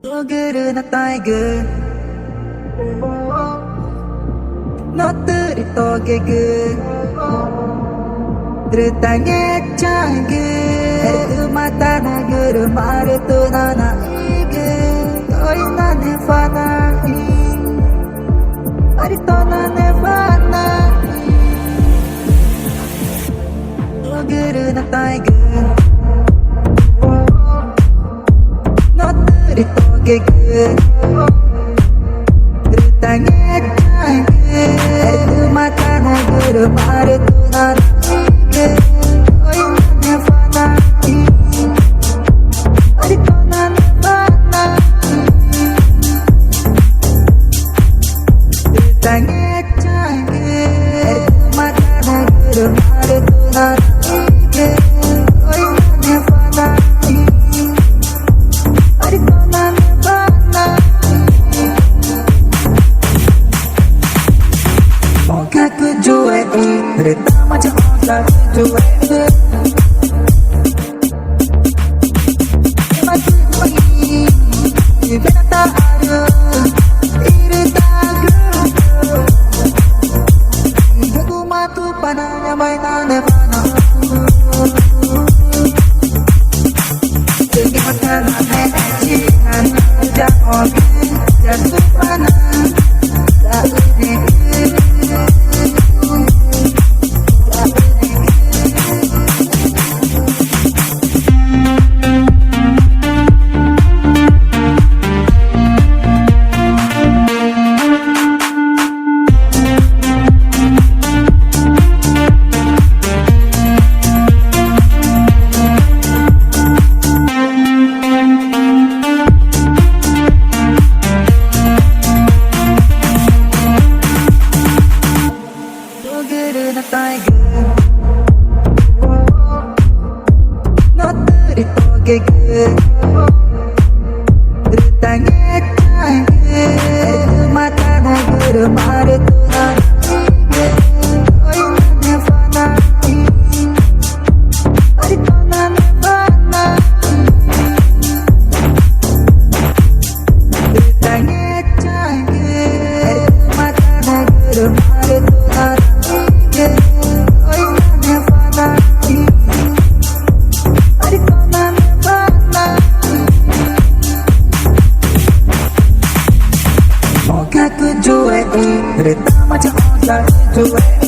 Togeru na tiger Noturi togegu Tertanya canggih Itu mata negeri mari tu nana ige Koi nane fanahi Mari to nane fanahi Togeru na tiger Noturi togegu Tertanya canggih Itu mata negeri mari tu nana ige Koi nane fanahi Mari to nane fanahi Tertanya canggih Itu mata negeri mari tu nana ige Koi nane fanahi Mari to nane fanahi Moga ku jual cerita macam otak jual Mati pagi Bina tak ada Iri tak gerak Aku matu panahnya mainannya panah Tinggi makanan Cikan Jangan Jatuh panah Tak ini Togeru na tiger Noturi togegu Tertanya canggih Itu mata negeri mari tu nana ige Koi nane fanahi Mari to nane fanahi Tertanya canggih Itu mata negeri mari tu nana ige Koi nane fanahi Mari to nane fanahi Moga ku jual cerita macam otak jual